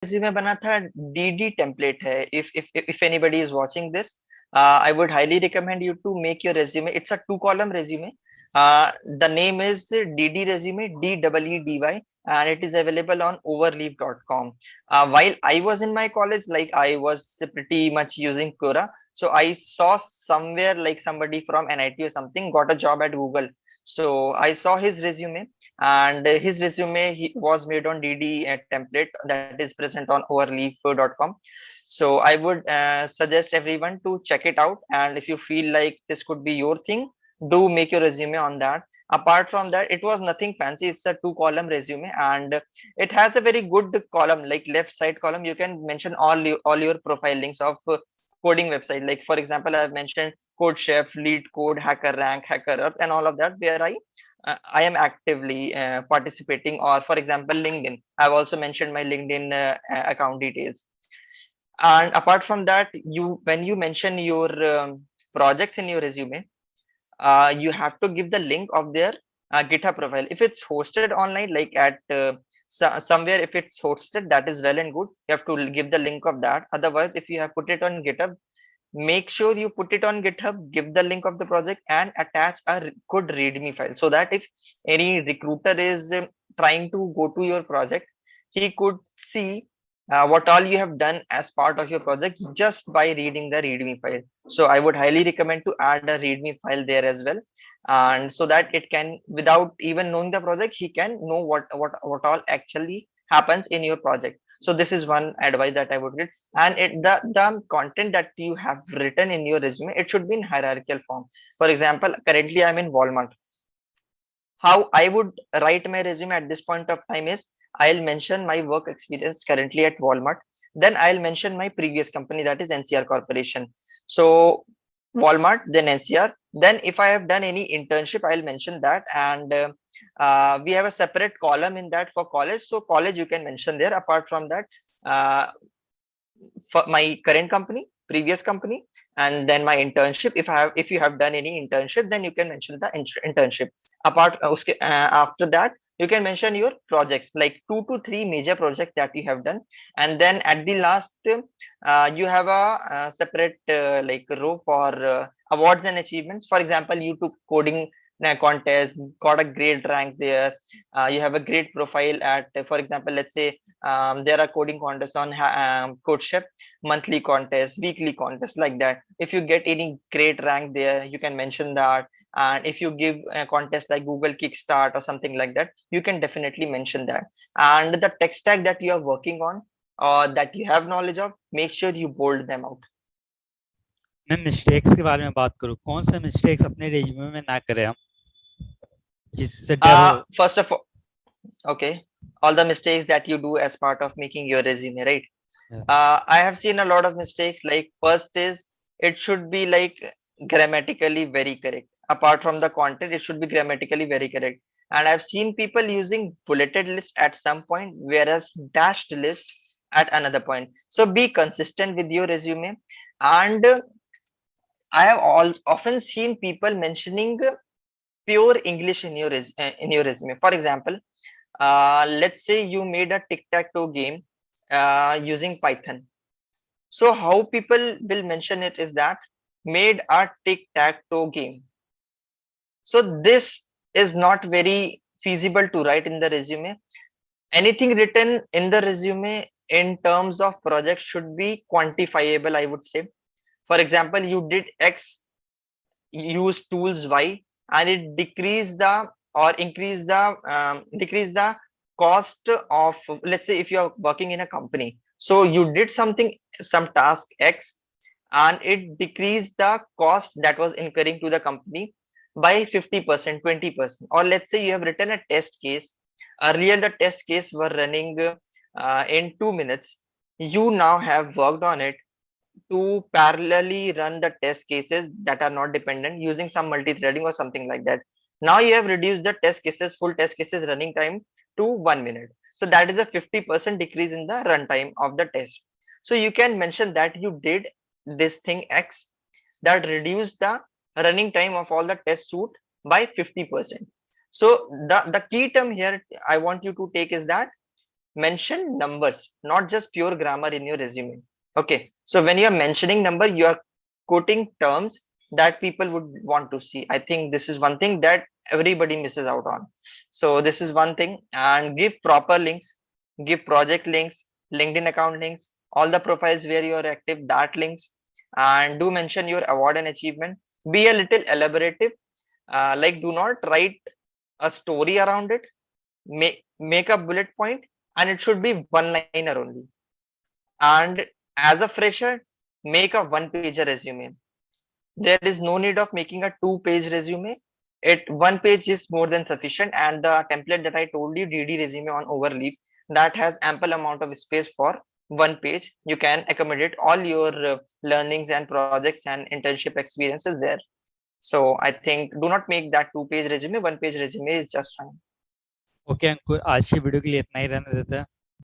resume बना था DD template है. If anybody is watching this, I would highly recommend you to make your resume. It's a two-column resume. The name is DD resume, DEEDY, and it is available on overleaf.com. While I was in my college, like I was pretty much using Quora, so I saw somewhere like somebody from NIT or something got a job at Google. So I saw his resume, and his resume was made on DD template that is present on overleaf.com. So I would suggest everyone to check it out, and if you feel like this could be your thing, do make your resume on that. Apart from that, it was nothing fancy. It's a two-column resume, and it has a very good column, like left side column. You can mention all your profile links of coding website. Like for example, I've mentioned Code Chef, Lead Code, Hacker Rank, Hacker Earth, and all of that, where I am actively participating. Or for example, LinkedIn. I've also mentioned my LinkedIn account details. And apart from that, when you mention your projects in your resume, you have to give the link of their GitHub profile. If it's hosted online, like at somewhere, if it's hosted, that is well and good. You have to give the link of that. Otherwise, if you have put it on GitHub, make sure you put it on GitHub, give the link of the project, and attach a good README file, so that if any recruiter is trying to go to your project, he could see what all you have done as part of your project just by reading the README file. So I would highly recommend to add a README file there as well, and so that it can, without even knowing the project, he can know what all actually happens in your project. So this is one advice that I would give. And the content that you have written in your resume, it should be in hierarchical form. For example, currently I'm in Walmart. How I would write my resume at this point of time is, I'll mention my work experience currently at Walmart. Then I'll mention my previous company, that is NCR Corporation. So Walmart, then NCR. Then if I have done any internship, I'll mention that. And we have a separate column in that for college. So college you can mention there. Apart from that, uh, for my current company, previous company, and then my internship. If you have done any internship, then you can mention the internship. After that, you can mention your projects, like 2 to 3 major projects that you have done. And then at the last, you have a, separate like row for awards and achievements. For example, you took coding contest, got a great rank there. You have a great profile at, for example, let's say there are coding contests on CodeShip, monthly contest, weekly contest, like that. If you get any great rank there, you can mention that. And if you give a contest like Google Kickstart or something like that, you can definitely mention that. And the tech stack that you are working on or that you have knowledge of, make sure you bold them out. मैं mistakes के बारे में बात करूं, कौन से mistakes अपने resume में ना करें हम, जिससे डर हो? First of all, okay, all the mistakes that you do as part of making your resume, right? I have seen a lot of mistakes. Like first is, it should be like grammatically very correct. Apart from the content, it should be grammatically very correct. And I've seen people using bulleted list at some point, whereas dashed list at another point. So be consistent with your resume. And I have often seen people mentioning pure English in your resume. For example, let's say you made a tic-tac-toe game using Python. So how people will mention it is that made a tic-tac-toe game. So this is not very feasible to write in the resume. Anything written in the resume in terms of project should be quantifiable, I would say. For example, you did X, use tools Y, and it decrease the or decrease the cost of, let's say if you are working in a company, so you did some task X, and it decreased the cost that was incurring to the company by 50%, 20%. Or let's say you have written a test case. Earlier the test case were running in 2 minutes. You now have worked on it to parallelly run the test cases that are not dependent using some multi-threading or something like that. Now you have reduced the full test cases running time to 1 minute. So that is a 50% decrease in the runtime of the test. So you can mention that you did this thing X that reduced the running time of all the test suite by 50%. So the key term here I want you to take is that mention numbers, not just pure grammar in your resume. Okay. So when you are mentioning number, you are quoting terms that people would want to see. I think this is one thing that everybody misses out on. So this is one thing. And give proper links, give project links, LinkedIn account links, all the profiles where you are active, that links, and do mention your award and achievement. Be a little elaborative. Like, do not write a story around it. Make a bullet point, and it should be one liner only. And as a fresher, make a one pager resume. There is no need of making a two-page resume. It one page is more than sufficient, and the template that I told you, DD resume on Overleaf, that has ample amount of space for one page. You can accommodate all your learnings and projects and internship experiences there. So I think do not make that two-page resume. One page resume is just fine. Okay Ankur, आज की video के लिए इतना ही रहने देते हैं।